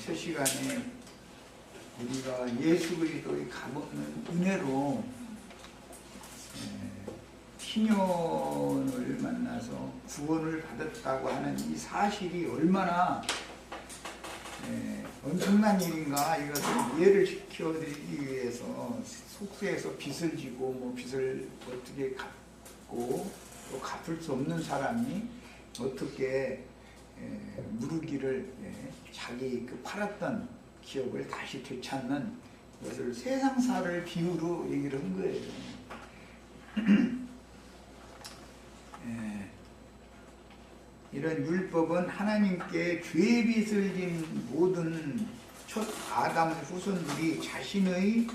첫 시간에 우리가 예수 그리스도의 값없는 은혜로 희년을 만나서 구원을 받았다고 하는 이 사실이 얼마나 엄청난 일인가, 이것을 이해를 시켜드리기 위해서 속세에서 빚을 지고 빚을 어떻게 갚고 또 갚을 수 없는 사람이 어떻게 무르기를 자기 그 팔았던 기억을 다시 되찾는 것을 세상사를 비유로 얘기를 한 거예요. 이런 율법은 하나님께 죄빚을 진 모든 첫 아담의 후손들이 자신의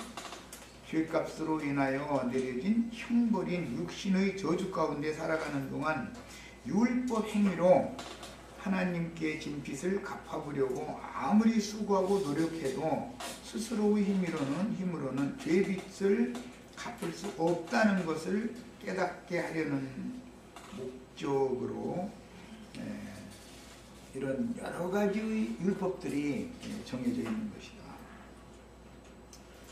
죄값으로 인하여 내려진 형벌인 육신의 저주 가운데 살아가는 동안 율법 행위로 하나님께 진 빚을 갚아보려고 아무리 수고하고 노력해도 스스로의 힘으로는 죄빚을 갚을 수 없다는 것을 깨닫게 하려는 목적으로 이런 여러 가지의 율법들이 정해져 있는 것이다.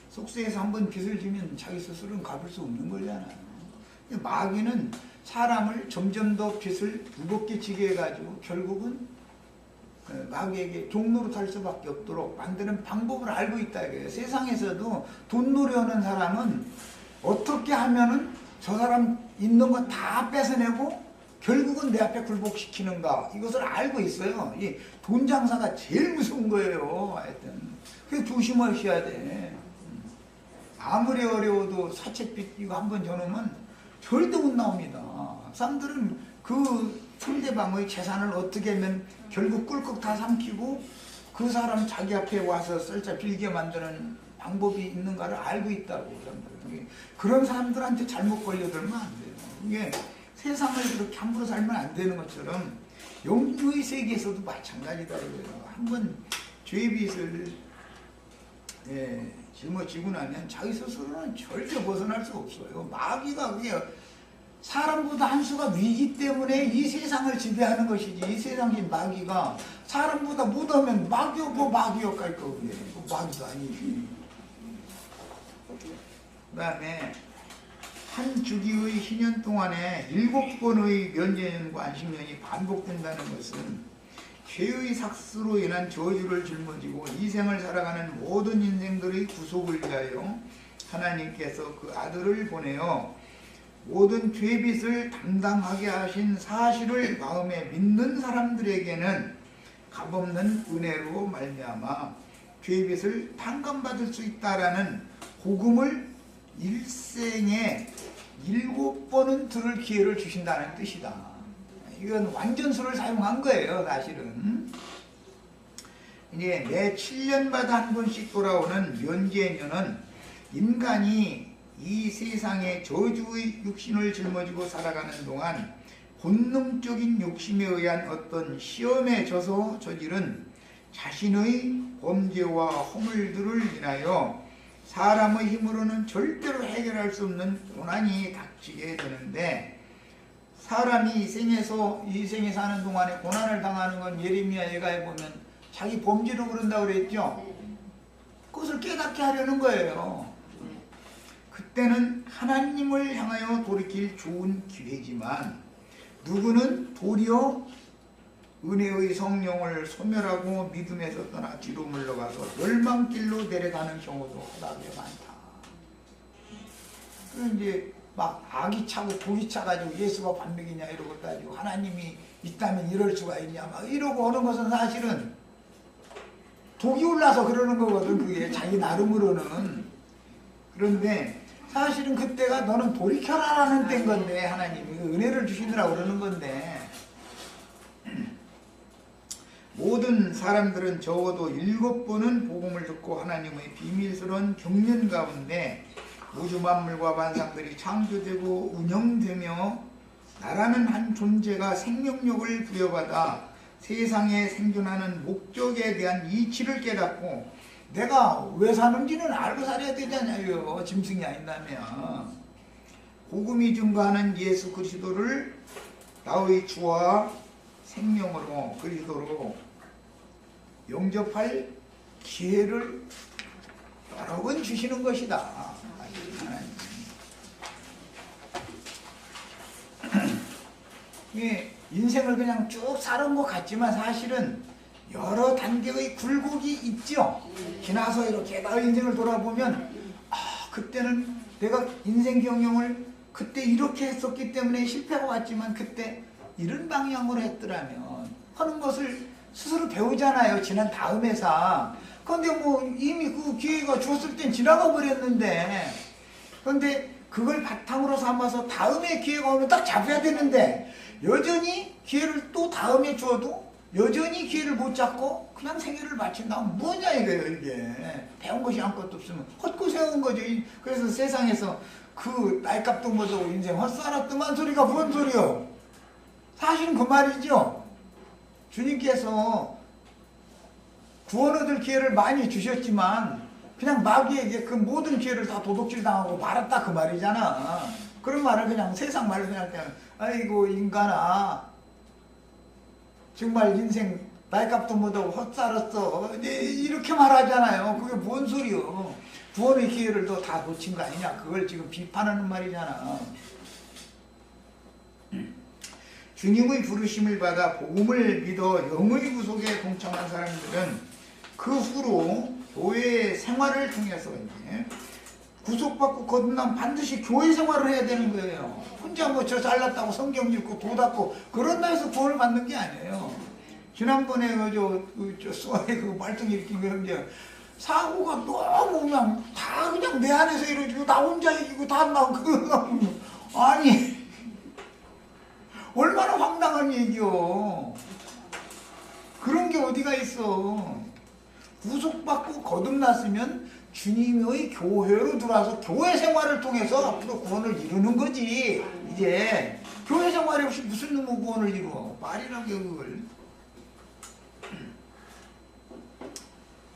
속세에서 한번 빚을 지면 자기 스스로는 갚을 수 없는 거잖아요. 마귀는 사람을 점점 더 빚을 무겁게 지게 해가지고 결국은 마귀에게 종로로 탈 수밖에 없도록 만드는 방법을 알고 있다 이거예요. 세상에서도 돈 노려오는 사람은 어떻게 하면은 저 사람 있는 거 다 뺏어내고 결국은 내 앞에 굴복시키는가, 이것을 알고 있어요. 이 돈 장사가 제일 무서운 거예요. 하여튼 그래서 조심하셔야 돼. 아무리 어려워도 사채빚 이거 한번 줘놓으면 절대 못 나옵니다. 사람들은 그 상대방의 재산을 어떻게 하면 결국 꿀꺽 다 삼키고 그 사람 자기 앞에 와서 썰자 빌게 만드는 방법이 있는가를 알고 있다고. 그런 사람들한테 잘못 걸려들면 안 돼요. 이게 세상을 그렇게 함부로 살면 안 되는 것처럼 영의 세계에서도 마찬가지다 이거예요. 한번 죄빚을 짊어지고 나면 자기 스스로는 절대 벗어날 수 없어요. 마귀가 그게 사람보다 한 수가 위기 때문에 이 세상을 지배하는 것이지, 이 세상의 마귀가 사람보다 못하면 마귀였고 마귀였갈 거고, 마귀도 아니지. 그 다음에 한 주기의 희년 동안에 7번의 면제년과 안식년이 반복된다는 것은 죄의 삭스로 인한 저주를 짊어지고 이 생을 살아가는 모든 인생들의 구속을 위하여 하나님께서 그 아들을 보내어 모든 죄빚을 담당하게 하신 사실을 마음에 믿는 사람들에게는 값없는 은혜로 말미암아 죄빚을 탕감받을 수 있다라는 복음을 일생에 7번은 들을 기회를 주신다는 뜻이다. 이건 완전수를 사용한 거예요, 사실은. 이제 매 7년마다 한 번씩 돌아오는 면제년은 인간이 이 세상의 저주의 육신을 짊어지고 살아가는 동안 본능적인 욕심에 의한 어떤 시험에 져서 저지른 자신의 범죄와 허물들을 인하여 사람의 힘으로는 절대로 해결할 수 없는 고난이 닥치게 되는데, 사람이 이 생에 사는 동안에 고난을 당하는 건 예레미야 예가에 보면 자기 범죄로 그런다고 그랬죠. 그것을 깨닫게 하려는 거예요. 그때는 하나님을 향하여 돌이킬 좋은 기회지만 누구는 도리어 은혜의 성령을 소멸하고 믿음에서 떠나 뒤로 물러가서 멸망길로 내려가는 경우도 허다하게 많다. 그럼 이제 막 악이 차고 독이 차가지고 예수가 반백이냐 이러고 가지고 하나님이 있다면 이럴 수가 있냐 막 이러고 하는 것은 사실은 독이 올라서 그러는 거거든. 그게 자기 나름으로는. 그런데 사실은 그때가 너는 돌이켜라라는 때인 건데, 하나님이 은혜를 주시느라고 그러는 건데, 모든 사람들은 적어도 7번은 복음을 듣고 하나님의 비밀스러운 경륜 가운데 우주 만물과萬상들이 창조되고 운영되며 나라는 한 존재가 생명력을 부여받아 세상에 생존하는 목적에 대한 이치를 깨닫고 내가 왜 사는지는 알고 살아야 되잖아요. 짐승이 아닌다면. 복음이 증거하는 예수 그리스도를 나의 주와 생명으로 그리스도로 영접할 기회를 여러 번 주시는 것이다. 이게 인생을 그냥 쭉 사는 것 같지만 사실은 여러 단계의 굴곡이 있죠. 지나서 이렇게 나의 인생을 돌아보면 그때는 내가 인생 경영을 그때 이렇게 했었기 때문에 실패가 왔지만 그때 이런 방향으로 했더라면 하는 것을 스스로 배우잖아요. 지난 다음 회사. 그런데 뭐 이미 그 기회가 주었을 땐 지나가 버렸는데, 그런데 그걸 바탕으로 삼아서 다음에 기회가 오면 딱 잡아야 되는데 여전히 기회를 또 다음에 줘도 여전히 기회를 못 잡고 그냥 생애를 마친다면 뭐냐 이거예요. 이게 배운 것이 아무것도 없으면 헛고생한 거죠. 그래서 세상에서 그 날값도 못하고 인생 헛살았더만 소리가 뭔 소리요. 사실은 그 말이죠. 주님께서 구원 얻을 기회를 많이 주셨지만 그냥 마귀에게 그 모든 기회를 다 도둑질 당하고 말았다 그 말이잖아. 그런 말을 그냥 세상 말로 생각할 때는 아이고 인간아 정말 인생 날값도 못하고 헛살았어 이렇게 말하잖아요. 그게 뭔 소리요. 구원의 기회를 또 다 놓친 거 아니냐. 그걸 지금 비판하는 말이잖아. 주님의 부르심을 받아 복음을 믿어 영의 구속에 동참한 사람들은 그 후로 교회 생활을 통해서 이제 구속받고 거듭나면 반드시 교회 생활을 해야 되는 거예요. 혼자 뭐 저 잘났다고 성경 읽고 도 닦고 그런다 해서 구원을 받는 게 아니에요. 지난번에 저 수아에 그 말썽 일으킨 거 형제 사고가 너무 그냥 다 그냥 내 안에서 이루어지고 나 혼자 이기고 다 막 아니 얼마나 황당한 얘기요. 그런 게 어디가 있어. 구속받고 거듭났으면 주님의 교회로 들어와서 교회 생활을 통해서 앞으로 구원을 이루는 거지. 이제 교회 생활이 없이 무슨 놈의 구원을 이루어. 말이라게 그걸.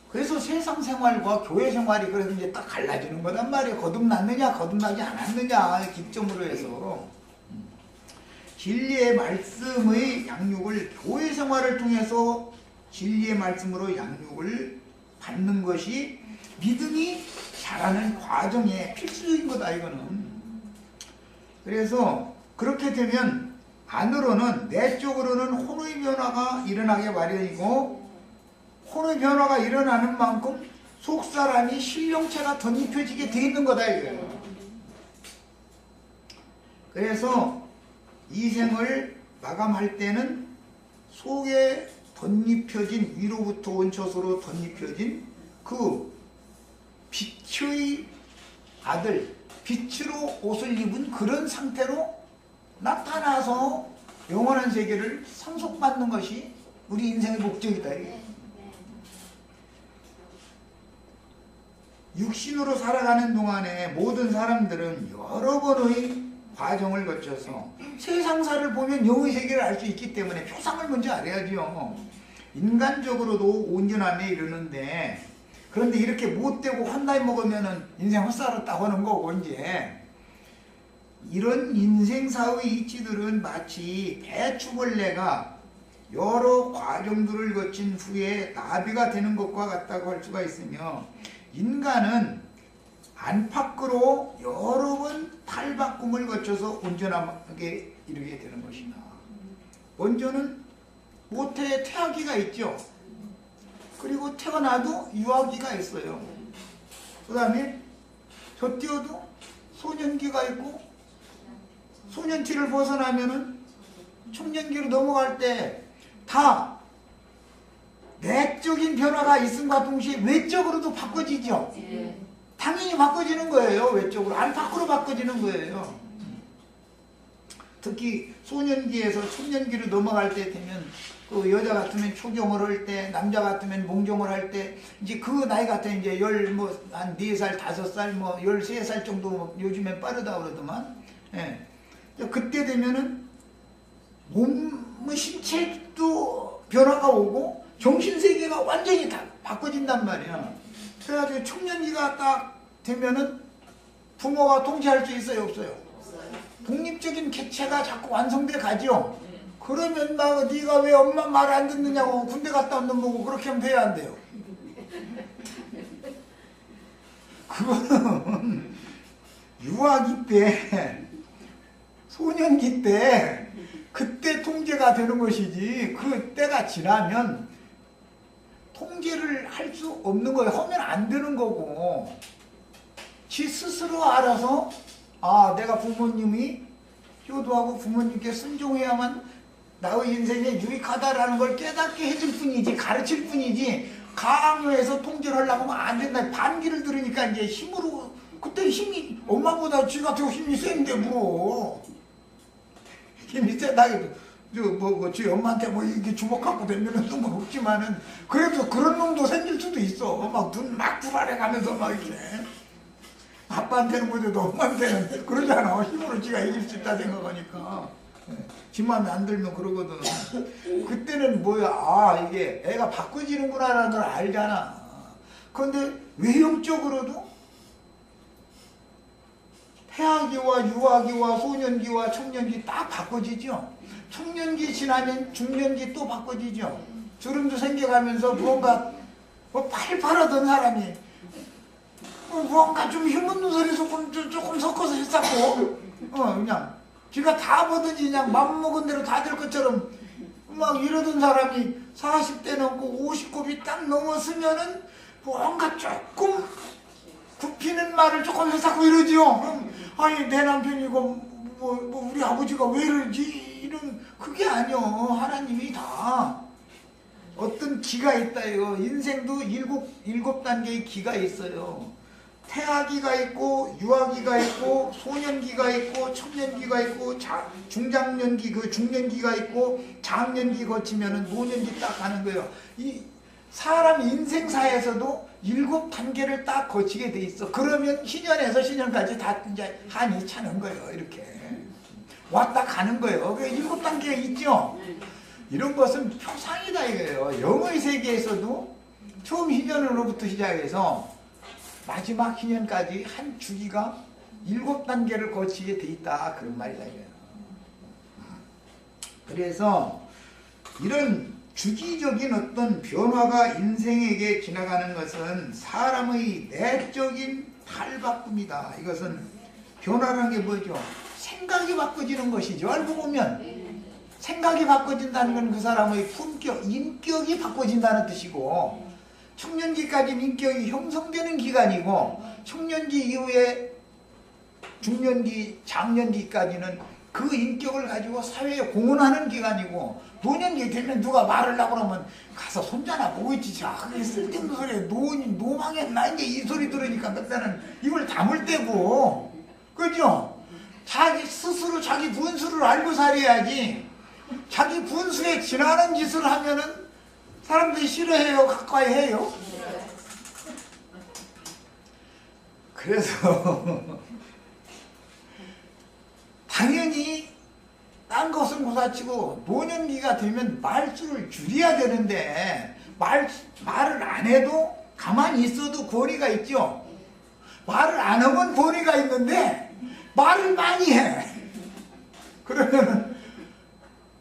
그래서 세상 생활과 교회 생활이 그래서 이제 딱 갈라지는 거단 말이에요. 거듭났느냐 거듭나지 않았느냐 기점으로 해서. 진리의 말씀의 양육을 교회 생활을 통해서 진리의 말씀으로 양육을 받는 것이 믿음이 자라는 과정의 필수인 거다 이거는. 그래서 그렇게 되면 안으로는 내적으로는 혼의 변화가 일어나게 마련이고 혼의 변화가 일어나는 만큼 속사람이 신령체가 덧입혀지게 돼 있는 거다 이거예요. 그래서 이 생을 마감할 때는 속에 덧입혀진 위로부터 원초소로 덧입혀진 그 빛의 아들, 빛으로 옷을 입은 그런 상태로 나타나서 영원한 세계를 상속받는 것이 우리 인생의 목적이다. 육신으로 살아가는 동안에 모든 사람들은 여러 번의 과정을 거쳐서 세상사를 보면 영의 세계를 알 수 있기 때문에 표상을 먼저 알아야죠. 인간적으로도 온전함에 이르는데 그런데 이렇게 못되고 한 나이 먹으면은 인생 헛살았다고 하는 거고 이제 이런 인생사의 이치들은 마치 배추벌레가 여러 과정들을 거친 후에 나비가 되는 것과 같다고 할 수가 있으며 인간은 안팎으로 여러 번 탈바꿈을 거쳐서 온전하게 이르게 되는 것이다. 먼저는 모태에 태아기가 있죠. 그리고 태어나도 유아기가 있어요. 그 다음에 젖띄어도 소년기가 있고 소년기를 벗어나면은 청년기로 넘어갈 때 다 내적인 변화가 있음과 동시에 외적으로도 바꿔지죠. 당연히 바꿔지는 거예요. 외적으로 안팎으로 바꿔지는 거예요. 특히 소년기에서 청년기로 넘어갈 때 되면 그 여자 같으면 초경을 할 때, 남자 같으면 몽종을 할 때, 이제 그 나이 같으면 이제 한 4살, 5살, 13살 정도 요즘엔 빠르다 그러더만. 예. 그때 되면은 신체도 변화가 오고 정신세계가 완전히 다 바꿔진단 말이야. 그래가지고 청년기가 딱 되면은 부모가 통제할 수 있어요, 없어요? 독립적인 객체가 자꾸 완성돼 가죠. 그러면 막 네가 왜 엄마 말 안 듣느냐고 군대 갔다 온 놈 보고 그렇게 하면 돼야 안 돼요? 그거는 유아기 때, 소년기 때 그때 통제가 되는 것이지 그 때가 지나면 통제를 할 수 없는 거예요. 하면 안 되는 거고 지 스스로 알아서 아 내가 부모님이 효도하고 부모님께 순종해야만 나의 인생에 유익하다라는 걸 깨닫게 해줄 뿐이지 가르칠 뿐이지 강요해서 통제를 하려고 하면 안 된다. 반기를 들으니까 이제 힘으로 그때 힘이 엄마보다 지 같은 힘이 센데 뭐 힘이 세다기도 지 엄마한테 뭐 이게 주먹 갖고 되면은 상관없지만은 그래도 그런 놈도 생길 수도 있어. 막 눈 막 불안해 가면서 막 이렇게 아빠한테는 못해도 엄마한테는 그러잖아. 힘으로 지가 이길 수 있다 생각하니까 지 맘에 안 들면 그러거든. 그때는 뭐야 아 이게 애가 바꿔지는구나라는 걸 알잖아. 그런데 외형적으로도 태아기와 유아기와 소년기와 청년기 딱 바꿔지죠. 청년기 지나면 중년기 또 바꿔지죠. 주름도 생겨가면서 무언가 뭐 팔팔하던 사람이 무언가 좀 힘없는 소리 조금 섞어서 했었고 그냥 지가 다 보든지 그냥 맘먹은 대로 다 될 것처럼 막 이러던 사람이 40대 넘고 50곱이 딱 넘었으면은 뭔가 조금 굽히는 말을 조금 했었고 이러지요. 그럼 아니 내 남편이고 뭐 우리 아버지가 왜 이러지 이런 그게 아니요. 하나님이 다 어떤 기가 있다 이거. 인생도 일곱 단계의 기가 있어요. 태아기가 있고 유아기가 있고 소년기가 있고 청년기가 있고 중장년기 그 중년기가 있고 장년기 거치면은 노년기 딱 가는 거예요. 이 사람 인생사에서도 7단계를 딱 거치게 돼 있어. 그러면 신년에서 신년까지 다 이제 한이 차는 거예요. 이렇게 왔다 가는 거예요. 그 7단계가 있죠. 이런 것은 표상이다 이거예요. 영의 세계에서도 처음 희년으로부터 시작해서 마지막 희년까지 한 주기가 7단계를 거치게 돼 있다 그런 말이다 이거예요. 그래서 이런 주기적인 어떤 변화가 인생에게 지나가는 것은 사람의 내적인 탈바꿈이다. 이것은 변화라는 게 뭐죠? 생각이 바꿔지는 것이죠. 알고 보면 생각이 바꿔진다는 건 그 사람의 품격, 인격이 바꿔진다는 뜻이고 청년기까지는 인격이 형성되는 기간이고 청년기 이후에 중년기, 장년기까지는 그 인격을 가지고 사회에 공헌하는 기간이고 노년기 되면 누가 말을 하고 그러면 가서 손자나 보고 있지. 자, 그게 쓸데없는 소리에 노망했나 이제 이 소리 들으니까 그때는 입을 다물 때고 그죠? 자기 스스로 자기 분수를 알고 살아야지. 자기 분수에 지나는 짓을 하면은 사람들이 싫어해요? 가까이 해요? 그래서 당연히 딴 것은 고사치고 노년기가 되면 말수를 줄여야 되는데 말을 안 해도 가만히 있어도 권위가 있죠. 말을 안 하면 권위가 있는데 말을 많이 해. 그러면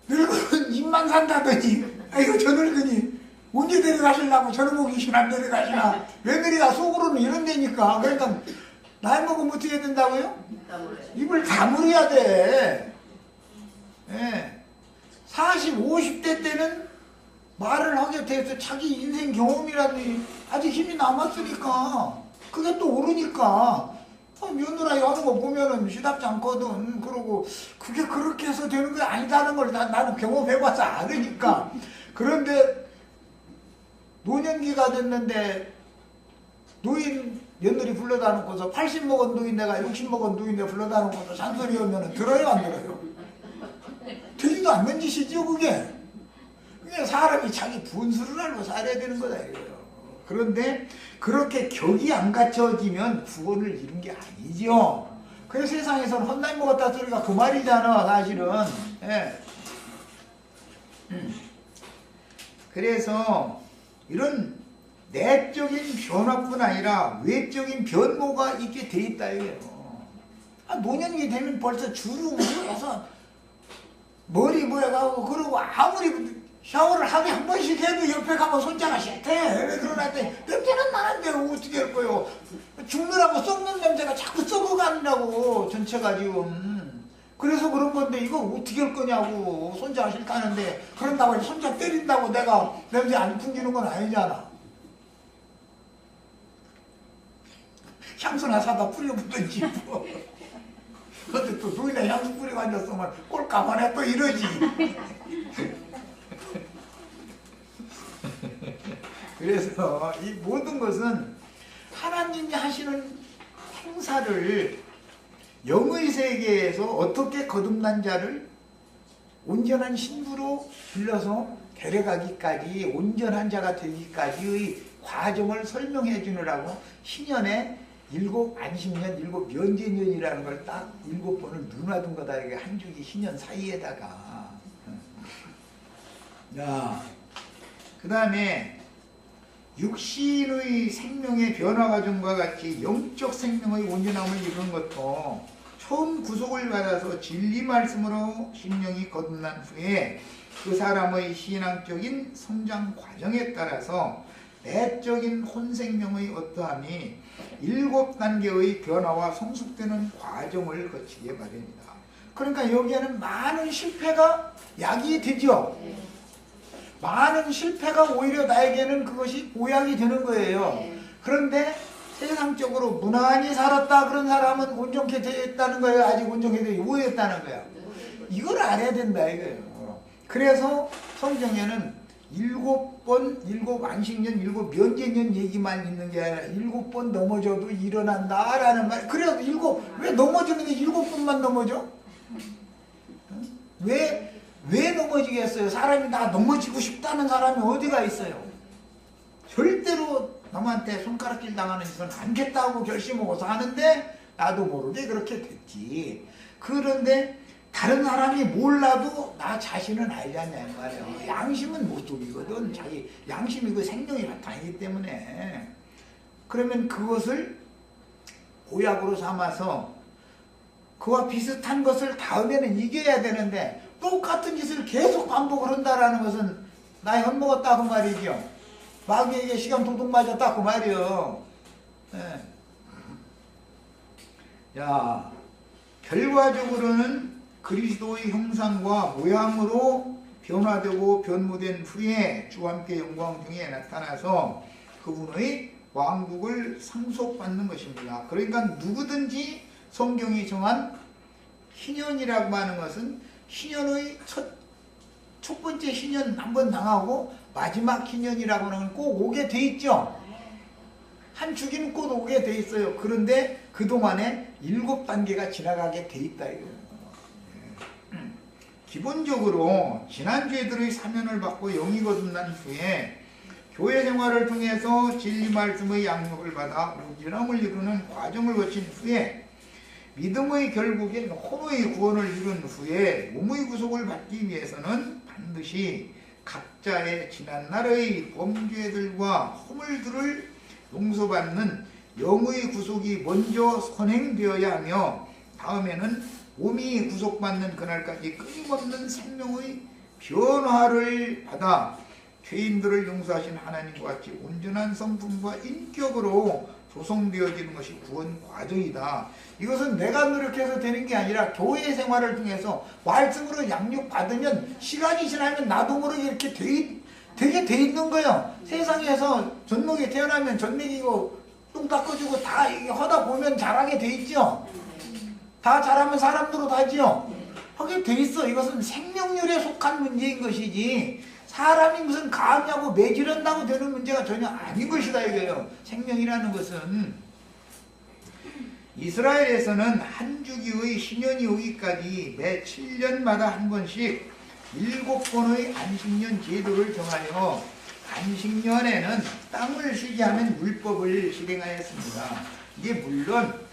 늙으면 입만 산다더니 아이고 저 늙으니 언제 데려가시려고 저놈의 귀신 안 데려가시나. 며느리가 속으로는 이런다니까. 그러니까 나이 먹으면 어떻게 된다고요? 입을 다물어야 돼. 예. 40, 50대 때는 말을 하게 돼서 자기 인생 경험이라든지 아직 힘이 남았으니까 그게 또 오르니까 며느라이 하는 거 보면은 시답지 않거든. 그러고 그게 그렇게 해서 되는 게 아니다는 걸 나는 경험해봐서 알으니까. 그런데 노년기가 됐는데 노인 며느리 불러다 놓고서 80 먹은 노인 내가 60 먹은 노인 내가 불러다 놓고서 잔소리 하면 들어요 안 들어요? 되지도 않는 짓이죠 그게. 그게 사람이 자기 분수를 알고 살아야 되는 거다 이거예요. 그런데 그렇게 격이 안 갖춰지면 구원을 이룬 게 아니죠. 그래서 세상에서는 헛나이 먹었다 소리가 그 말이잖아 사실은. 예. 그래서 이런 내적인 변화뿐 아니라 외적인 변모가 있게 돼 있다 이거예요. 노년기 되면 벌써 주름을 해서 머리 뭐해가고 그러고 아무리 샤워를 하게 한 번씩 해도 옆에 가면 손자가 싫대. 왜 그러나 했더니 냄새는 나는데 어떻게 할 거요? 죽느라고 썩는 냄새가 자꾸 썩어간다고 전체가 지금. 그래서 그런 건데 이거 어떻게 할 거냐고. 손자가 싫다는데 그런다고 해서 손자 때린다고 내가 냄새 안 풍기는 건 아니잖아. 향수나 사다 뿌려보든지 뭐. 근데 또 누이나 향수 뿌리고 앉았으면 꼴까만해 또 이러지. 그래서 이 모든 것은 하나님이 하시는 행사를 영의 세계에서 어떻게 거듭난 자를 온전한 신부로 불러서 데려가기까지 온전한 자가 되기까지의 과정을 설명해 주느라고 신년에 7 안식년, 7 면제년이라는 걸 딱 7번을 눈화둔 거다. 이게 한 주기 신년 사이에다가. 야, 그 다음에 육신의 생명의 변화 과정과 같이 영적 생명의 온전함을 이루는 것도 처음 구속을 받아서 진리 말씀으로 심령이 거듭난 후에 그 사람의 신앙적인 성장 과정에 따라서 내적인 혼생명의 어떠함이 7단계의 변화와 성숙되는 과정을 거치게 마련이다. 그러니까 여기에는 많은 실패가 약이 되죠. 많은 실패가 오히려 나에게는 그것이 보약이 되는 거예요. 그런데 세상적으로 무난히 살았다 그런 사람은 온전케 됐다는 거예요? 아직 온전케 되지 못했다는 거예요? 이걸 알아야 된다 이거예요. 그래서 성경에는 7번, 7 안식년, 7 면제년 얘기만 있는 게 아니라 7번 넘어져도 일어난다 라는 말. 그래도 왜 넘어지는 게 7번만 넘어져? 왜 넘어지겠어요? 사람이 나 넘어지고 싶다는 사람이 어디가 있어요? 절대로 남한테 손가락질 당하는 짓은 안겠다고 결심하고서 하는데 나도 모르게 그렇게 됐지. 그런데 다른 사람이 몰라도 나 자신은 알지 않냐 이 말이에요. 양심은 못 속이거든. 자기 양심이 그 생명이 바탕이기 때문에. 그러면 그것을 보약으로 삼아서 그와 비슷한 것을 다음에는 이겨야 되는데 똑같은 짓을 계속 반복을 한다라는 것은 나 엿먹었다 그 말이죠. 마귀에게 시간 도둑 맞았다 그 말이요. 네. 야, 결과적으로는 그리스도의 형상과 모양으로 변화되고 변모된 후에 주와 함께 영광 중에 나타나서 그분의 왕국을 상속받는 것입니다. 그러니까 누구든지 성경이 정한 희년이라고 하는 것은 희년의 첫 번째 희년 한번 당하고 마지막 희년이라고 하는 건 꼭 오게 돼 있죠. 한 주기는 꼭 오게 돼 있어요. 그런데 그동안에 7단계가 지나가게 돼 있다 이거예요. 기본적으로 지난주에들의 사면을 받고 영이 거듭난 후에 교회 생활을 통해서 진리 말씀의 양육을 받아 온전함을 이루는 과정을 거친 후에 믿음의 결국인 혼의 구원을 이룬 후에 몸의 구속을 받기 위해서는 반드시 각자의 지난날의 범죄들과 허물들을 용서받는 영의 구속이 먼저 선행되어야 하며 다음에는 몸이 구속받는 그날까지 끊임없는 생명의 변화를 받아 죄인들을 용서하신 하나님과 같이 온전한 성품과 인격으로 조성되어지는 것이 구원 과정이다. 이것은 내가 노력해서 되는 게 아니라 교회 생활을 통해서 말씀으로 양육받으면 시간이 지나면 나도 모르게 이렇게 되게 돼 있는 거예요. 세상에서 젖먹이 태어나면 젖먹이고 똥 닦아주고 다 하다 보면 잘하게 돼 있죠. 다 잘하면 사람들로 다지요. 하게 돼 있어. 이것은 생명률에 속한 문제인 것이지 사람이 무슨 가하냐고 매질한다고 되는 문제가 전혀 아닌 것이다 이거예요. 생명이라는 것은 이스라엘에서는 한 주기의 신년이 오기까지 매 7년마다 한 번씩 7번의 안식년 제도를 정하여 안식년에는 땅을 쉬게 하는 율법을 실행하였습니다. 이게 물론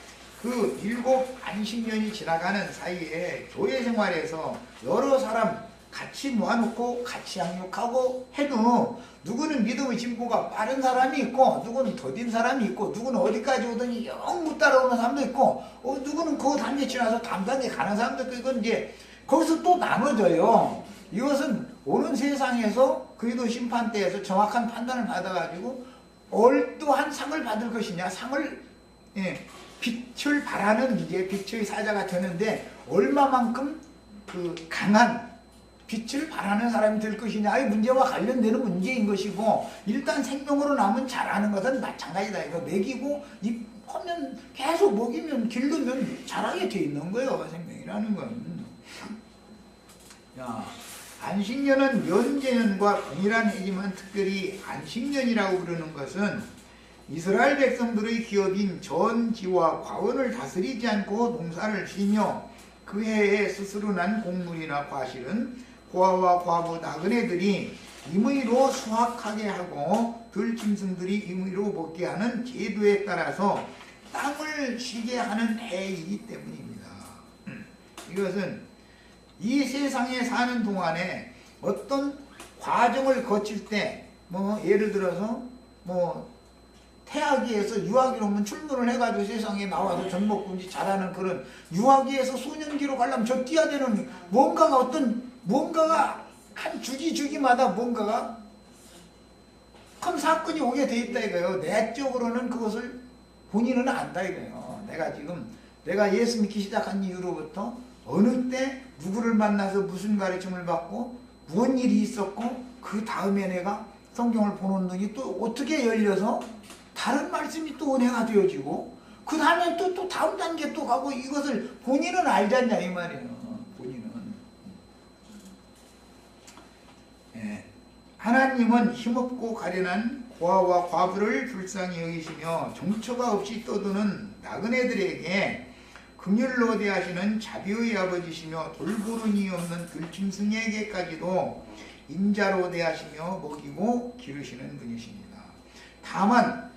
그 7 안식년이 지나가는 사이에 교회 생활에서 여러 사람 같이 모아놓고 같이 양육하고 해도 누구는 믿음의 진보가 빠른 사람이 있고 누구는 더딘 사람이 있고 누구는 어디까지 오더니 영 못 따라오는 사람도 있고 누구는 그 단계 지나서 다음 단계 가는 사람도 있고 이건 이제 거기서 또 나눠져요. 이것은 오는 세상에서 그리도 심판대에서 정확한 판단을 받아가지고 어떠한 상을 받을 것이냐, 상을 빛을 발하는 이제 빛의 사자가 되는데 얼마만큼 그 강한 빛을 발하는 사람이 될 것이냐의 문제와 관련되는 문제인 것이고, 일단 생명으로 남은 자라는 것은 마찬가지다. 이거 먹이고 하면 계속 먹이면 기르면 자라게 돼 있는 거예요. 생명이라는 건. 야, 안식년은 면제년과 동일한 해지만 특별히 안식년이라고 부르는 것은 이스라엘 백성들의 기업인 전지와 과원을 다스리지 않고 농사를 지며 그 해에 스스로 난 곡물이나 과실은 고아와 과부 나그네들이 임의로 수확하게 하고 들짐승들이 임의로 먹게 하는 제도에 따라서 땅을 쉬게 하는 해이기 때문입니다. 이것은 이 세상에 사는 동안에 어떤 과정을 거칠 때, 예를 들어서 태아기에서 유아기로 오면 출문을 해가지고 세상에 나와서 젖먹고 자라는 그런 유아기에서 소년기로 가려면 저 뛰어야 되는 뭔가가 한 주기마다 뭔가가 큰 사건이 오게 돼 있다 이거예요. 내적으로는 그것을 본인은 안다 이거예요. 내가 예수 믿기 시작한 이후로부터 어느 때 누구를 만나서 무슨 가르침을 받고 무슨 일이 있었고 그 다음에 내가 성경을 보는 눈이 또 어떻게 열려서 다른 말씀이 또 은혜가 되어지고 그 다음에 또 다음 단계 또 가고, 이것을 본인은 알지 않냐 이 말이에요. 본인은. 하나님은 힘없고 가련한 고아와 과부를 불쌍히 여기시며 정처가 없이 떠드는 나그네들에게 긍휼로 대하시는 자비의 아버지시며 돌보는 이 없는 들짐승에게까지도 인자로 대하시며 먹이고 기르시는 분이십니다. 다만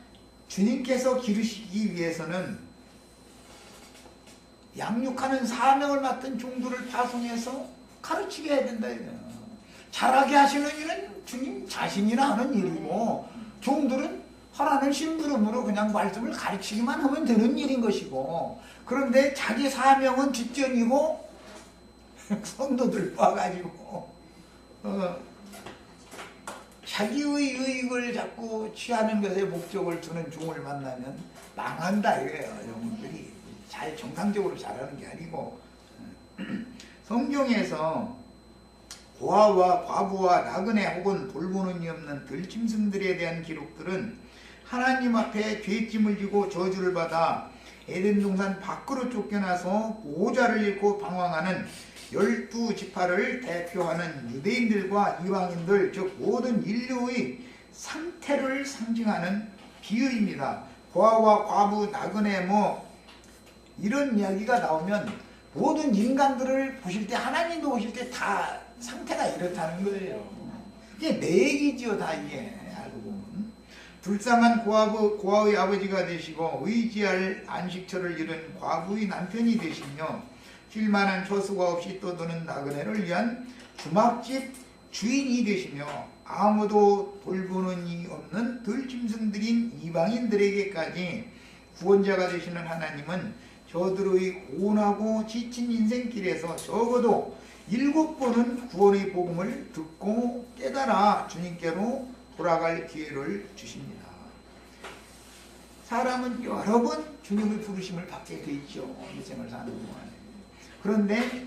주님께서 기르시기 위해서는 양육하는 사명을 맡은 종들을 파송해서 가르치게 해야 된다 이거예요. 잘하게 하시는 일은 주님 자신이나 하는 일이고, 종들은 하라는 심부름으로 그냥 말씀을 가르치기만 하면 되는 일인 것이고, 그런데 자기 사명은 뒷전이고 성도들 봐가지고 자기의 이익을 자꾸 취하는 것에 목적을 두는 종을 만나면 망한다 이거예요. 영혼들이 잘 정상적으로 자라는 게 아니고. 성경에서 고아와 과부와 나그네 혹은 돌보는 이 없는 들짐승들에 대한 기록들은 하나님 앞에 죄짐을 지고 저주를 받아 에덴 동산 밖으로 쫓겨나서 보호자를 잃고 방황하는 12지파를 대표하는 유대인들과 이방인들, 즉 모든 인류의 상태를 상징하는 비유입니다. 고아와 과부, 나그네 이런 이야기가 나오면 모든 인간들을 보실 때, 하나님도 보실 때 다 상태가 이렇다는 거예요. 이게 내 얘기지요, 다 이게. 알고 보면. 불쌍한 고아의 아버지가 되시고 의지할 안식처를 잃은 과부의 남편이 되시며 쉴만한 처수가 없이 떠드는 나그네를 위한 주막집 주인이 되시며 아무도 돌보는 이 없는 들짐승들인 이방인들에게까지 구원자가 되시는 하나님은 저들의 고운하고 지친 인생길에서 적어도 7번은 구원의 복음을 듣고 깨달아 주님께로 돌아갈 기회를 주십니다. 사람은 여러 번 주님의 부르심을 받게 돼 있죠. 인생을 사는 동안에. 그런데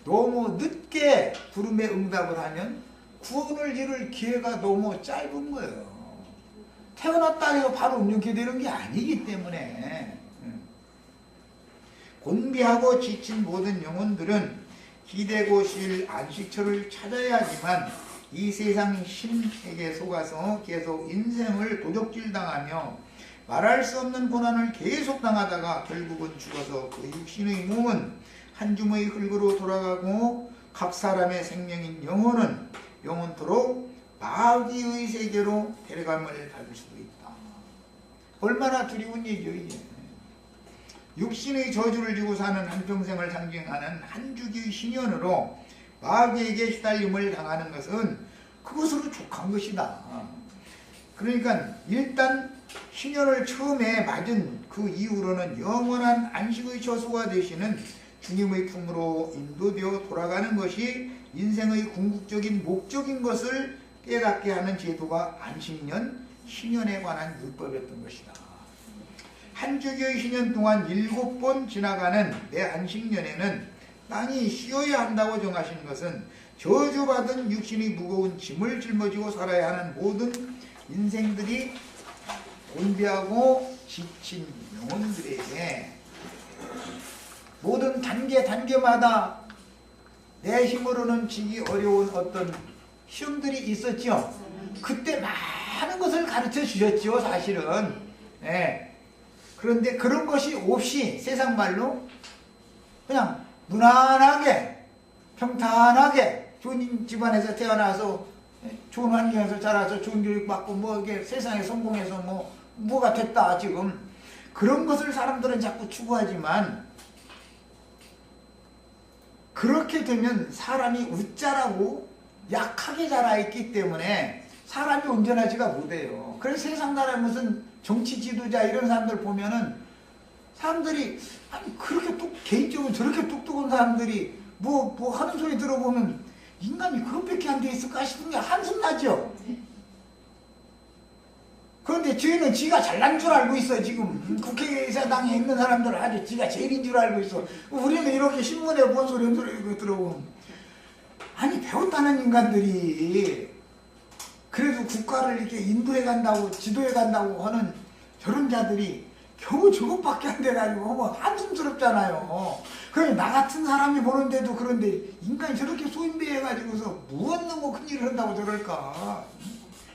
너무 늦게 부름에 응답을 하면 구원을 이룰 기회가 너무 짧은 거예요. 태어났다 해서 바로 운명케 되는 게 아니기 때문에. 곤비하고 지친 모든 영혼들은 기대고 쉴 안식처를 찾아야 하지만 이 세상 신에게 속아서 계속 인생을 도적질 당하며 말할 수 없는 고난을 계속 당하다가 결국은 죽어서 그 육신의 몸은 한 줌의 흙으로 돌아가고 각 사람의 생명인 영혼은 영원토록 마귀의 세계로 데려감을 받을 수도 있다. 얼마나 두려운 얘기요 이게. 육신의 저주를 지고 사는 한평생을 상징하는 한 주기의 신연으로 마귀에게 시달림을 당하는 것은 그것으로 족한 것이다. 그러니까 일단 신연을 처음에 맞은 그 이후로는 영원한 안식의 저수가 되시는 주님의 품으로 인도되어 돌아가는 것이 인생의 궁극적인 목적인 것을 깨닫게 하는 제도가 안식년, 신년에 관한 율법이었던 것이다. 한 주기의 신년 동안 7번 지나가는 내 안식년에는 땅이 쉬어야 한다고 정하신 것은 저주받은 육신이 무거운 짐을 짊어지고 살아야 하는 모든 인생들이 곤비하고 지친 영혼들에게 모든 단계마다 내 힘으로는 지기 어려운 어떤 시험들이 있었죠. 그때 많은 것을 가르쳐 주셨죠, 사실은. 예. 그런데 그런 것이 없이 세상 말로 그냥 무난하게 평탄하게 좋은 집안에서 태어나서 좋은 환경에서 자라서 좋은 교육 받고 뭐 이게 세상에 성공해서 뭐가 됐다 지금 그런 것을 사람들은 자꾸 추구하지만 그렇게 되면 사람이 웃자라고 약하게 자라있기 때문에 사람이 온전하지가 못해요. 그래서 세상 나라에 무슨 정치 지도자 이런 사람들 보면은 사람들이 아니 그렇게 개인적으로 저렇게 똑똑한 사람들이 뭐 하는 소리 들어보면 인간이 그것밖에 안 돼 있을까 싶은 게 한숨 나죠. 그런데 저희는 지가 잘난 줄 알고 있어요. 지금 국회의사당에 있는 사람들은 아주 지가 제일인 줄 알고 있어. 우리는 이렇게 신문에 뭔 소리 들어보면 아니 배웠다는 인간들이 그래도 국가를 이렇게 인도해 간다고 지도해 간다고 하는 저런 자들이 겨우 저것밖에 안 돼가지고 뭐 한숨스럽잖아요. 그럼 나 같은 사람이 보는데도 그런데 인간이 저렇게 소인배해가지고서 무엇 놈의 큰일을 한다고 저럴까.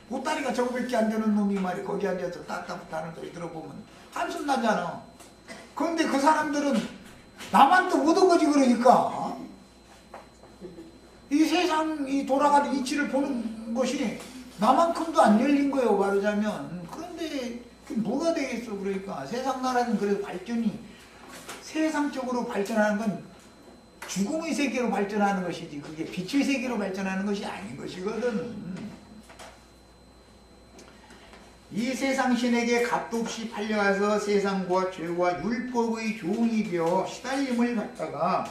보따리가 저거밖에 안 되는 놈이 말이 거기 앉아서 따따붙하는 소리 들어보면 한숨 나잖아. 그런데 그 사람들은 나만 또 못 온 거지. 그러니까 이 세상이 돌아가는 이치를 보는 것이 나만큼도 안 열린 거예요, 말하자면. 그런데 뭐가 되겠어. 그러니까 세상 나라는 그래도 발전이 세상적으로 발전하는 건 죽음의 세계로 발전하는 것이지 그게 빛의 세계로 발전하는 것이 아닌 것이거든. 이 세상 신에게 값도 없이 팔려가서 세상과 죄와 율법의 종이 되어 시달림을 받다가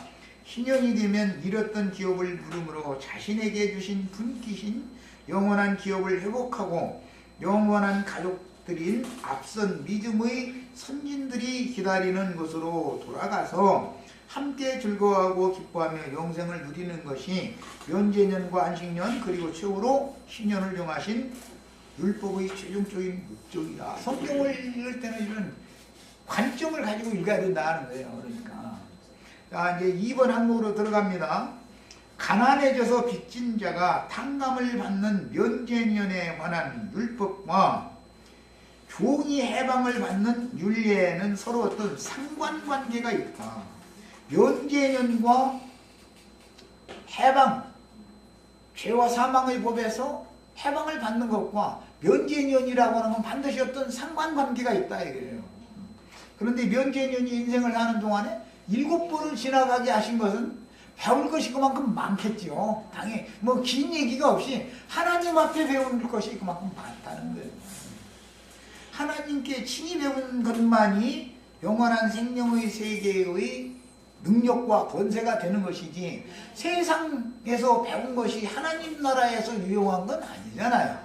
신년이 되면 잃었던 기업을 물음으로 자신에게 주신 분기신 영원한 기업을 회복하고 영원한 가족들인 앞선 믿음의 선진들이 기다리는 곳으로 돌아가서 함께 즐거워하고 기뻐하며 영생을 누리는 것이 면제년과 안식년 그리고 최후로 신년을 정하신 율법의 최종적인 목적이다. 성경을 읽을 때는 이런 관점을 가지고 읽어야 된다는 거예요. 그러니까 자 이제 2번 항목으로 들어갑니다. 가난해져서 빚진 자가 탕감을 받는 면제년에 관한 율법과 종이 해방을 받는 율례에는 서로 어떤 상관관계가 있다. 면제년과 해방, 죄와 사망의 법에서 해방을 받는 것과 면제년이라고 하는 건 반드시 어떤 상관관계가 있다 이거예요. 그런데 면제년이 인생을 사는 동안에 7번을 지나가게 하신 것은 배울 것이 그만큼 많겠죠. 당연히 뭐 긴 얘기가 없이 하나님 앞에 배울 것이 그만큼 많다는 거예요. 하나님께 친히 배운 것만이 영원한 생명의 세계의 능력과 권세가 되는 것이지 세상에서 배운 것이 하나님 나라에서 유용한 건 아니잖아요.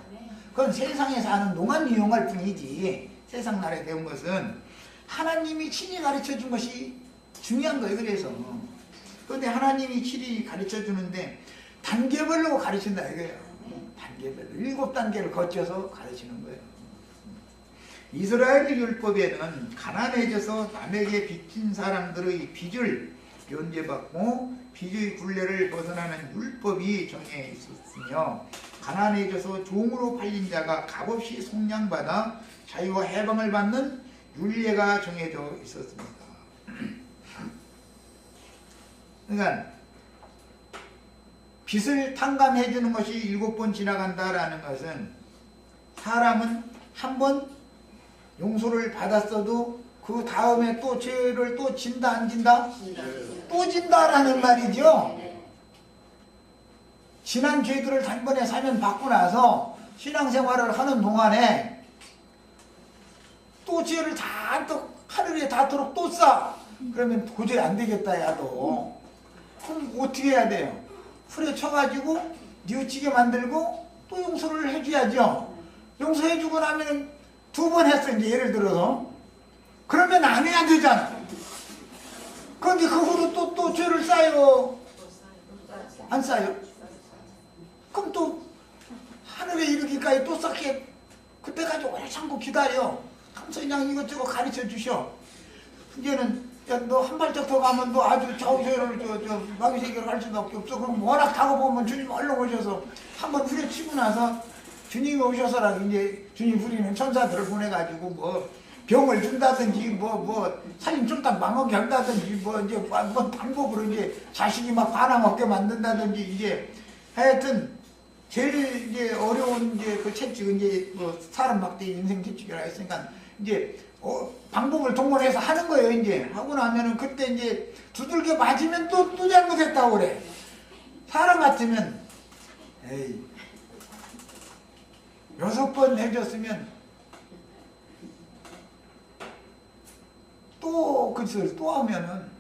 그건 세상에 사는 동안 유용할 뿐이지 세상 나라에 배운 것은 하나님이 친히 가르쳐 준 것이 중요한 거예요. 그래서 그런데 하나님이 친히 가르쳐 주는데 단계별로 가르친다 이거예요. 단계별로 7단계를 거쳐서 가르치는 거예요. 이스라엘 율법에는 가난해져서 남에게 빚진 사람들의 빚을 면제받고 빚의 굴레를 벗어나는 율법이 정해 있었으며 가난해져서 종으로 팔린 자가 값없이 속량받아 자유와 해방을 받는 율례가 정해져 있었습니다. 그러니까 빚을 탕감해 주는 것이 7번 지나간다라는 것은 사람은 한 번 용서를 받았어도 그 다음에 또 죄를 또 진다 안 진다? 또 진다라는 말이죠. 지난 죄들을 단번에 사면 받고 나서 신앙생활을 하는 동안에 또 죄를 다 또 하늘에 닿도록 또 쌓아. 그러면 도저히 안 되겠다 야도. 그럼 어떻게 해야 돼요? 후려쳐가지고 뉘우치게 만들고 또 용서를 해줘야죠. 용서해주고 나면 2번 했어 이제 예를 들어서. 그러면 안 해야 되잖아. 그런데 그 후로 또 죄를 쌓여? 안 쌓여? 그럼 또 하늘에 이르기까지 또 쌓게 그때까지 오래 참고 기다려. 감사장 이것저것 가르쳐 주셔. 이제는 야, 너 한 발짝 더 가면 너 아주 좌우세를 마귀세계를 갈 수밖에 없어. 그럼 워낙 타고 보면 주님 얼른 오셔서 한번 후려치고 나서 주님이 오셔서라 이제 주님 부리는 천사들을 보내가지고 뭐 병을 준다든지 뭐 살림 쫄딱 망하게 한다든지 뭐 이제 뭐 방법으로 이제 자식이 막 반항하게 만든다든지 이제 하여튼 제일 이제 어려운 이제 그 채찍은 이제 뭐 사람 막대 인생 채찍이라 했으니까 이제 방법을 동원해서 하는 거예요. 이제 하고 나면은 그때 이제 두들겨 맞으면 또 잘못했다고 그래. 사람 같으면 에이 6번 해줬으면 또 그것을 또 하면은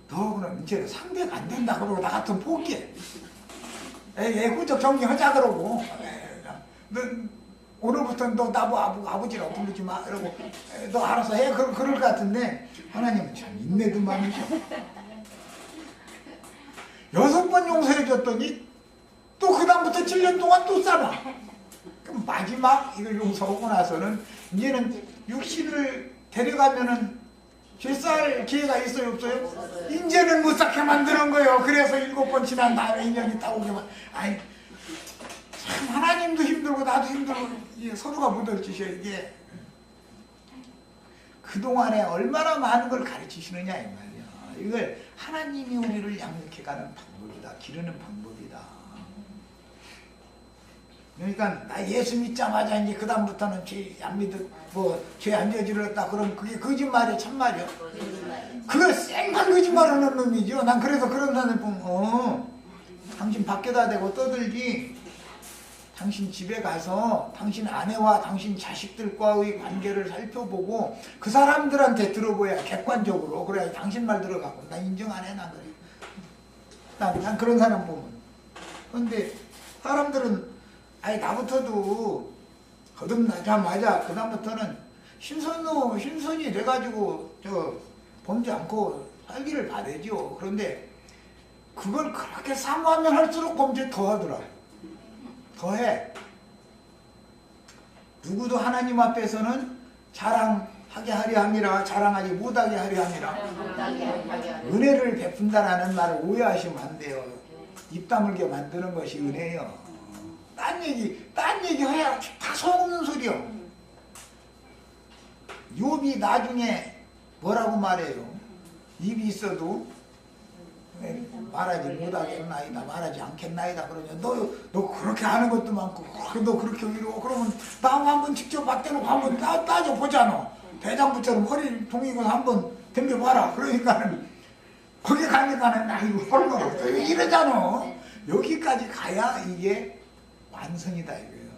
너 그럼 이제 상대가 안 된다 그러고 나 같으면 포기해. 애구적 정리하자 그러고 너 오늘부터는 너 나보 아버지라고 부르지 마 이러고 너 알아서 해 그럴 것 같은데 하나님은 참 인내도 많으셔. 6번 용서해 줬더니 또 그 다음부터 7년 동안 또 싸봐. 그럼 마지막 이걸 용서하고 나서는 이제는 육신을 데려가면은 죄쌀 기회가 있어요 없어요? 이제는 못 쌓게 만드는 거예요. 그래서 7번 지난 다음에 인연이 따오게만. 아니 참 하나님도 힘들고 나도 힘들고 이게 서로가 묻어지셔. 이게 그동안에 얼마나 많은 걸 가르치시느냐 이 말이야. 이걸 하나님이 우리를 양육해가는 방법이다. 기르는 방법이다. 그러니까 나 예수 믿자마자 이제 그 다음부터는 죄 안 믿을 죄 안 저질렀다 그럼 그게 거짓말이야 참말이야? 그거 쌩만 거짓말하는 놈이죠. 난 그래서 그런 사람을 보면 당신 밖에다 대고 떠들기. 당신 집에 가서 당신 아내와 당신 자식들과의 관계를 살펴보고 그 사람들한테 들어보야 객관적으로. 그래야 당신 말 들어가고 난 인정 안 해. 난 그래. 난 그런 사람 보면. 그런데 사람들은 아니 나부터도 거듭나자마자 그 다음부터는 신선이 돼가지고 범죄 않고 살기를 바라죠. 그런데 그걸 그렇게 사모하면 할수록 범죄 더 하더라. 더해. 누구도 하나님 앞에서는 자랑하게 하려 함이라 자랑하지 못하게 하려 함이라. 은혜를 베푼다라는 말을 오해하시면 안 돼요. 입 다물게 만드는 것이 은혜예요. 딴 얘기 해야 다 소없는 소리요. 욥이 나중에 뭐라고 말해요? 입이 있어도 말하지 못하겠나이다 말하지 않겠나이다. 그러면 너 그렇게 하는 것도 많고 너 그렇게 위로 그러면 나하고 한번 직접 맞대놓고 한번 따져보잖아. 대장부처럼 허리 동이고 한번 덤벼봐라. 그러니까는 거기 가니까는 아이고 헐거 이러잖아. 여기까지 가야 이게 완성이다 이거예요.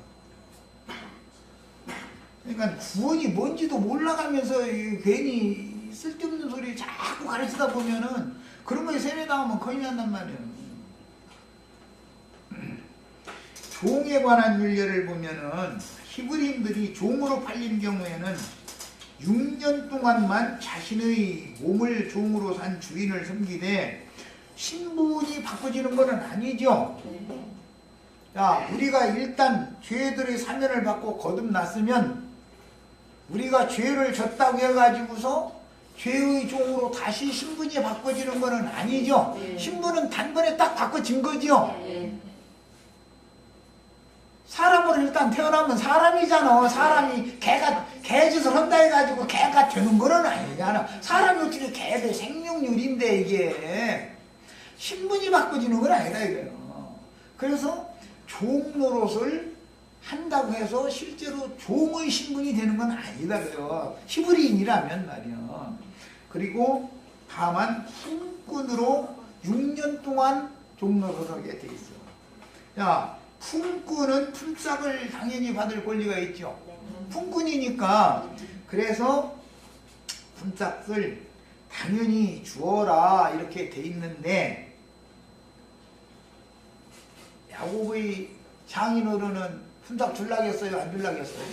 그러니까 구원이 뭔지도 몰라가면서 괜히 쓸데없는 소리 자꾸 가르치다 보면은 그런 거에 세뇌당하면 큰일 난단 말이에요. 종에 관한 윤례를 보면은 히브리인들이 종으로 팔린 경우에는 6년 동안만 자신의 몸을 종으로 산 주인을 섬기되 신분이 바꿔지는 것은 아니죠. 자, 우리가 일단 죄들의 사면을 받고 거듭났으면 우리가 죄를 졌다고 해가지고서 죄의 종으로 다시 신분이 바꿔지는 것은 아니죠. 신분은 단번에 딱 바꿔진 거죠. 사람으로 일단 태어나면 사람이잖아. 사람이 개짓을 한다 해가지고 개가 되는 거는 아니잖아. 사람이 어떻게 개 돼? 생명률인데 이게 신분이 바꿔지는 건 아니다 이거예요. 그래서 종 노릇을 한다고 해서 실제로 종의 신분이 되는 건 아니다 그래요. 히브리인이라면 말이야. 그리고 다만 품꾼으로 6년 동안 종 노릇을 하게 돼 있어. 야, 품꾼은 품삯을 당연히 받을 권리가 있죠. 품꾼이니까 그래서 품삯을 당연히 주어라 이렇게 돼 있는데 야곱의 장인어른은 품삯 줄라겠어요? 안 줄라겠어요?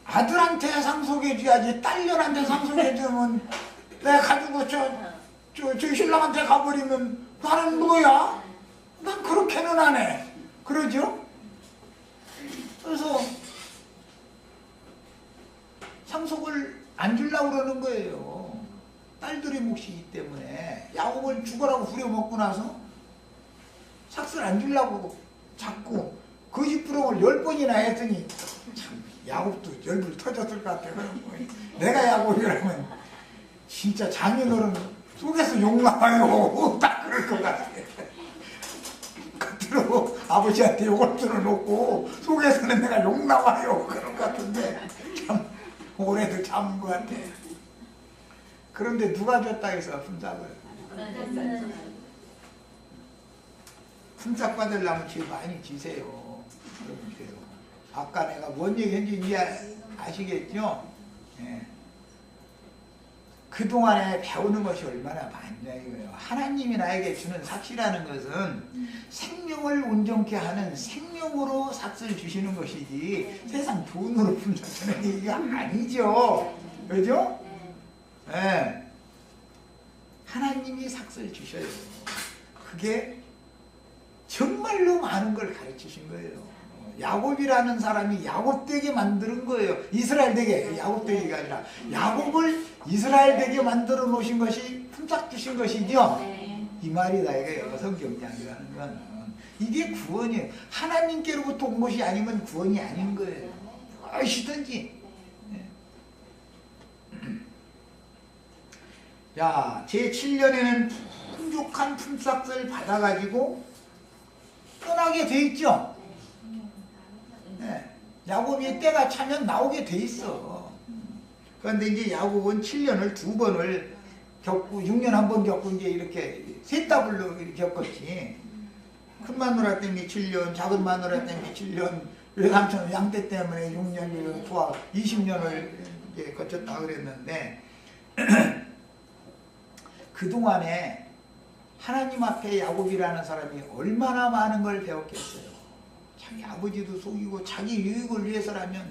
아들한테 상속해줘야지. 딸년한테 상속해주면 내가 가지고 저 신랑한테 가버리면 나는 뭐야? 난 그렇게는 안 해. 그러죠? 그래서 상속을 안 주려고 그러는 거예요. 딸들의 몫이기 때문에. 야곱을 죽어라고 후려먹고 나서 삭슬 안 주려고 자꾸 거짓부렁을 10번이나 했더니 참 야곱도 열불 터졌을 것 같아. 내가 야곱이라면 진짜 장인어른 속에서 욕 나와요. 딱 그럴 것 같아. 겉으로 아버지한테 욕을 들어놓고 속에서는 내가 욕 나와요. 그런 것 같은데 참 올해도 참은 것 같아. 그런데 누가 줬다 해서 품삯을? 품삯 받으려면 지 많이 지세요. 아까 내가 뭔 얘기 했는지 아시겠죠? 예. 그동안에 배우는 것이 얼마나 많냐 이거예요. 하나님이 나에게 주는 삭시라는 것은 생명을 온전케 하는 생명으로 삭스를 주시는 것이지 세상 돈으로 품삯 주는 얘기가 아니죠. 그죠? 예. 하나님이 삭스를 주셔요. 그게 정말로 많은 걸 가르치신 거예요. 야곱이라는 사람이 야곱되게 만드는 거예요. 이스라엘 되게, 야곱되게가 아니라 야곱을 이스라엘 되게 만들어 놓으신 것이 품삯 주신 것이죠. 이 말이다 이거예요. 성경장이라는 건. 이게 구원이에요. 하나님께로부터 온 것이 아니면 구원이 아닌 거예요. 무엇이든지. 자, 제7년에는 풍족한 품삯을 받아가지고 떠나게 돼 있죠. 네. 야곱이 때가 차면 나오게 돼 있어. 그런데 이제 야곱은 7년을 2번을 겪고 6년 한 번 겪고 이제 이렇게 세 더블로 겪었지. 큰 마누라 때문에 7년, 작은 마누라 때문에 7년, 외삼촌 양떼 때문에 6년, 소아 20년을 이제 거쳤다 그랬는데 그동안에 하나님 앞에 야곱이라는 사람이 얼마나 많은 걸 배웠겠어요. 자기 아버지도 속이고 자기 유익을 위해서라면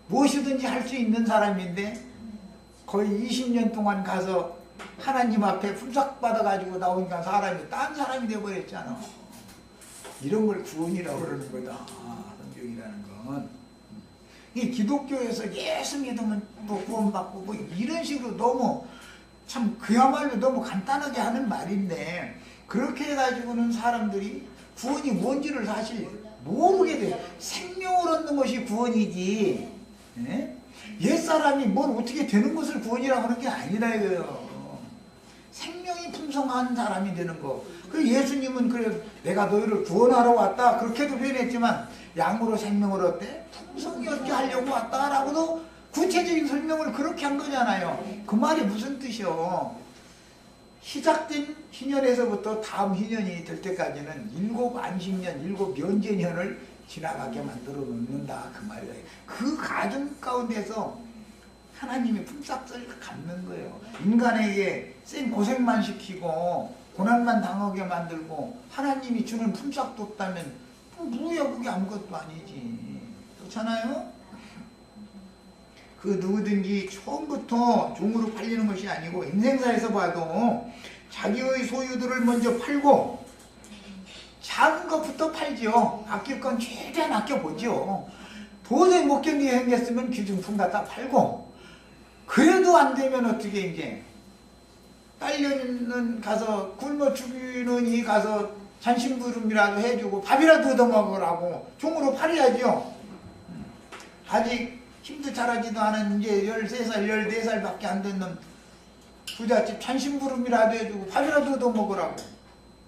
무엇이든지 할 수 있는 사람인데 거의 20년 동안 가서 하나님 앞에 품삯 받아가지고 나오니까 사람이 딴 사람이 돼버렸잖아. 이런 걸 구원이라고 그러는 거다. 성경이라는 건. 이 기독교에서 예수 믿으면 뭐 구원받고 뭐 이런 식으로 너무 참 그야말로 너무 간단하게 하는 말인데 그렇게 해가지고는 사람들이 구원이 뭔지를 사실 모르게 돼요. 생명을 얻는 것이 구원이지. 예? 옛사람이 뭘 어떻게 되는 것을 구원이라고 하는 게 아니라 이거예요. 생명이 풍성한 사람이 되는 거. 그 예수님은 그래 내가 너희를 구원하러 왔다 그렇게도 표현했지만 양으로 생명을 얻되 풍성히 얻게 하려고 왔다라고도 구체적인 설명을 그렇게 한 거잖아요. 그 말이 무슨 뜻이요? 시작된 희년에서부터 다음 희년이 될 때까지는 7 안식년, 7 면제년을 지나가게 만들어 놓는다 그 말이에요. 그 과정 가운데서 하나님이 품삯을 갚는 거예요. 인간에게 생 고생만 시키고 고난만 당하게 만들고 하나님이 주는 품삯도 없다면 뭐야 그게 아무것도 아니지. 그렇잖아요? 그 누구든지 처음부터 종으로 팔리는 것이 아니고 인생사에서 봐도 자기의 소유들을 먼저 팔고 작은 것부터 팔죠. 아낄 건 최대한 아껴보죠. 도저히 못 견디게 생겼으면 귀중품 갖다 팔고 그래도 안 되면 어떻게 이제 딸려는 가서 굶어 죽이느니 가서 잔심부름이라도 해주고 밥이라도 얻어먹으라고 종으로 팔아야죠. 아직 힘도 잘하지도 않은 이제 13살, 14살밖에 안 됐는 부잣집 잔심부름이라도 해주고 밥이라도 얻어먹으라고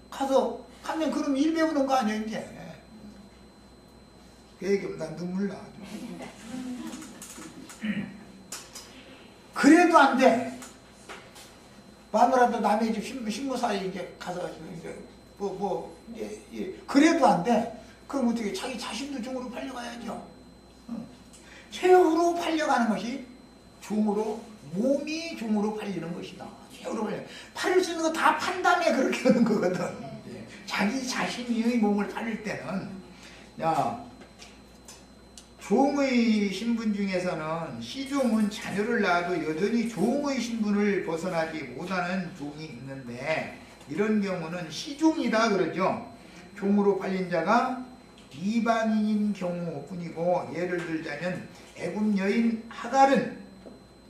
가서 하면 그럼 일 배우는 거 아니야 이제. 그 얘기하면 난 눈물 나. 그래도 안 돼. 마누라도 남의 집 신무사에 이제 가서 이제 그래도 안 돼. 그럼 어떻게 자기 자신도 종으로 팔려가야죠. 최후로 팔려가는 것이 종으로, 몸이 종으로 팔리는 것이다. 최후로 팔릴 수 있는 거 다 판 다음에 그렇게 하는 거거든. 예. 자기 자신의 몸을 팔릴 때는. 야, 종의 신분 중에서는 시종은 자녀를 낳아도 여전히 종의 신분을 벗어나지 못하는 종이 있는데, 이런 경우는 시종이다 그러죠. 종으로 팔린 자가 이방인인 경우뿐이고, 예를 들자면 애굽 여인 하갈은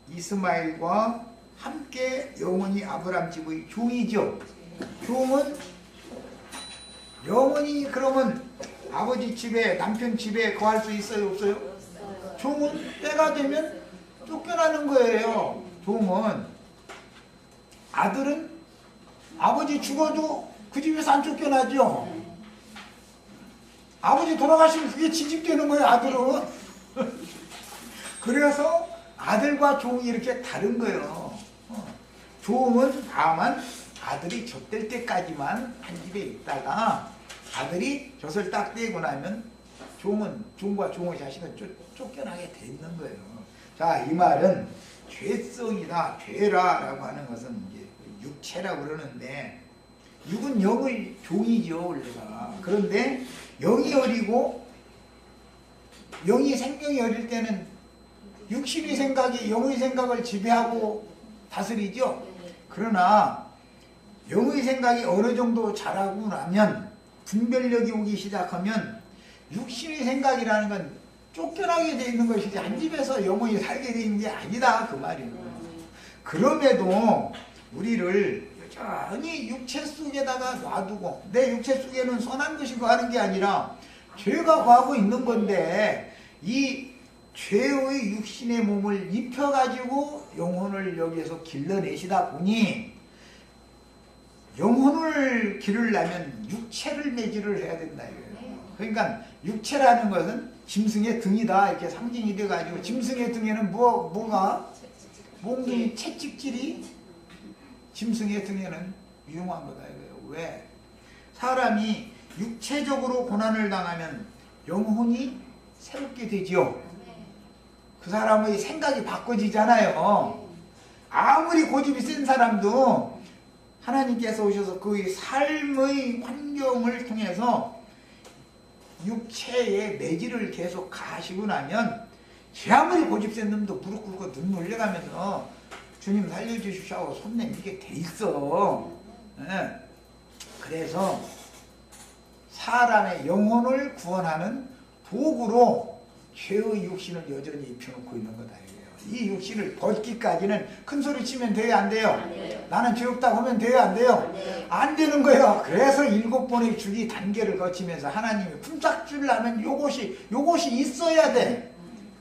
이스마엘과 함께 영원히 아브람 집의 종이죠. 종은 영원히 그러면 아버지 집에, 남편 집에 거할 수 있어요, 없어요? 종은 때가 되면 쫓겨나는 거예요. 종은. 아들은 아버지 죽어도 그 집에서 안 쫓겨나죠. 아버지 돌아가시면 그게 지집되는 거예요, 아들은. 그래서 아들과 종이 이렇게 다른 거예요. 종은 다만 아들이 젖될 때까지만 한 집에 있다가 아들이 젖을 딱 떼고 나면 종은, 종과 종의 자식은 쫓겨나게 돼 있는 거예요. 자, 이 말은 죄성이다, 죄라라고 하는 것은 이제 육체라고 그러는데, 육은 영의 종이죠, 원래가. 그런데 영이 어리고, 영이 생명이 어릴 때는 육신의 생각이 영의 생각을 지배하고 다스리죠. 그러나 영의 생각이 어느 정도 자라고 나면, 분별력이 오기 시작하면 육신의 생각이라는 건 쫓겨나게 돼 있는 것이지 한 집에서 영원히 살게 돼 있는 게 아니다, 그 말이에요. 그럼에도 우리를 여전히 육체 속에다가 놔두고, 내 육체 속에는 선한 것이 거하는 게 아니라 죄가 거하고 있는 건데, 이 죄의 육신의 몸을 입혀가지고 영혼을 여기에서 길러내시다 보니, 영혼을 기르려면 육체를 매질을 해야 된다 이거예요. 그러니까 육체라는 것은 짐승의 등이다, 이렇게 상징이 돼가지고, 짐승의 등에는 뭐가? 몽둥이 채찍질이 짐승의 등에는 유용한 거다 이거예요. 왜? 사람이 육체적으로 고난을 당하면 영혼이 새롭게 되죠. 그 사람의 생각이 바꿔지잖아요. 아무리 고집이 센 사람도 하나님께서 오셔서 그 삶의 환경을 통해서 육체의 매질을 계속 가시고 나면, 제 아무리 고집 센 놈도 무릎 꿇고 눈물 흘려가면서 주님 살려주시오 손 내밀게 돼 있어. 네. 그래서 사람의 영혼을 구원하는 도구로 죄의 육신을 여전히 입혀놓고 있는 거다 이거예요. 이 육신을 벗기까지는 큰 소리 치면 돼요, 안 돼요? 안 돼요. 나는 죄 없다고 하면 돼요, 안 돼요? 안 돼요. 안 되는 거예요. 그래서 7번의 주기 단계를 거치면서 하나님이 품삯 주려면 요것이 있어야 돼.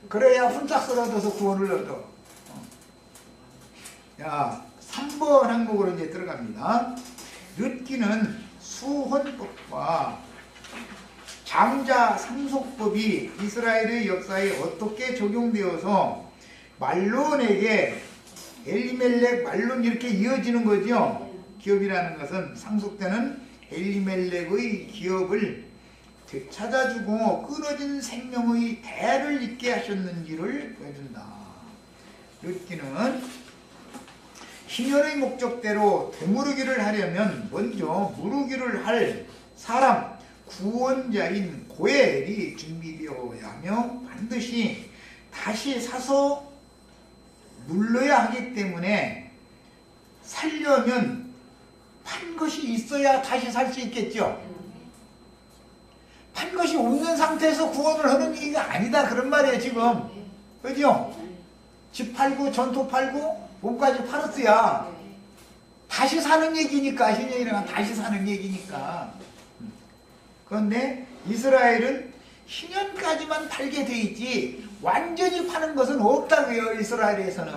그래야 품삯을 얻어서 구원을 얻어. 야, 3번 항목으로 이제 들어갑니다. 律기는 수혼법과 장자 상속법이 이스라엘의 역사에 어떻게 적용되어서 말론에게, 엘리멜렉, 말론 이렇게 이어지는 거죠. 기업이라는 것은 상속되는 엘리멜렉의 기업을 되찾아주고 끊어진 생명의 대를 잇게 하셨는지를 보여준다. 律기는 희년의 목적대로 되무르기를 하려면 먼저 무르기를 할 사람, 구원자인 고엘이 준비되어야 하며 반드시 다시 사서 물러야 하기 때문에, 살려면 판 것이 있어야 다시 살 수 있겠죠. 판 것이 없는 상태에서 구원을 하는 얘기가 아니다 그런 말이에요 지금. 그죠? 집 팔고 전토 팔고 몸까지 팔았어야 다시 사는 얘기니까, 희년이랑 다시 사는 얘기니까. 그런데 이스라엘은 희년까지만 팔게 돼 있지 완전히 파는 것은 없다고요. 이스라엘에서는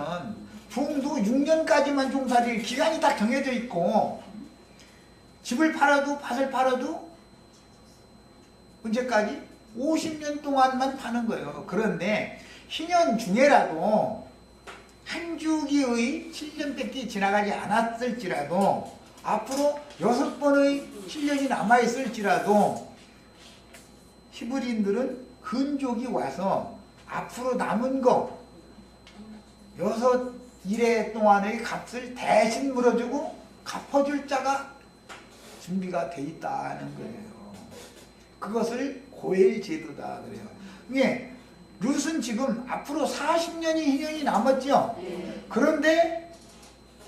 종도 6년까지만 종살이 기간이 딱 정해져 있고, 집을 팔아도 밭을 팔아도 언제까지? 50년 동안만 파는 거예요. 그런데 희년 중에라도 한 주기의 7년밖에 지나가지 않았을지라도, 앞으로 6번의 7년이 남아있을지라도 히브리인들은 근족이 와서 앞으로 남은 거 6일의 동안의 값을 대신 물어주고 갚아줄 자가 준비가 돼 있다는 거예요. 그것을 고엘제도다 그래요. 예, 룻은 지금 앞으로 40년이 희년이 남았죠. 그런데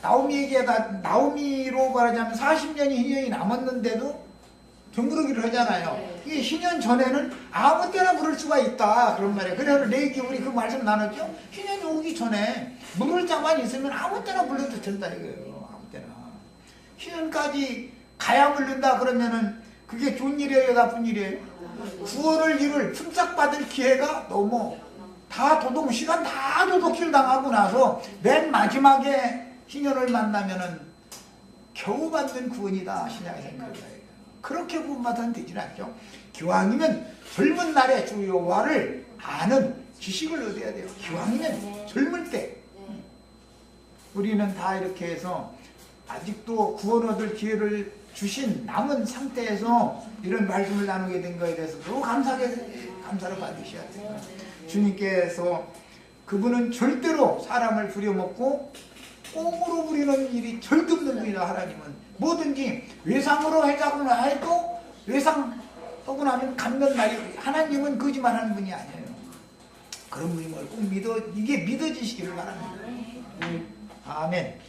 나오미로 말하자면 40년이 희년이 남았는데도 등부르기를 하잖아요. 이게 희년 전에는 아무 때나 물을 수가 있다 그런 말이에요. 그래서 레이기 우리 그 말씀 나눴죠. 희년이 오기 전에 물을 자만 있으면 아무 때나 물려도 된다 이거예요. 아무 때나. 희년까지 가야 물른다 그러면은 그게 좋은 일이에요, 나쁜 일이에요? 구원을 이룰 품삯받을 기회가 너무 다 시간 다 도둑질 당하고 나서 맨 마지막에 희년을 만나면은 겨우 받는 구원이다 신약에 생각해요. 그렇게 구원받아는 되질 않죠. 기왕이면 젊은 날에 주 여호와를 아는 지식을 얻어야 돼요. 기왕이면 젊을 때. 우리는 다 이렇게 해서 아직도 구원 얻을 기회를 주신 남은 상태에서 이런 말씀을 나누게 된 거에 대해서도 감사를 받으셔야 돼요. 주님께서 그분은 절대로 사람을 부려먹고 꽁으로 부리는 일이 절대 없는 분이다. 하나님은 뭐든지 외상으로 하자고 해도 외상하고 나면 갚는 말이 하나님은 거짓말하는 분이 아니에요. 그런 분임을 꼭 이게 믿어지시기를 바랍니다. 아멘.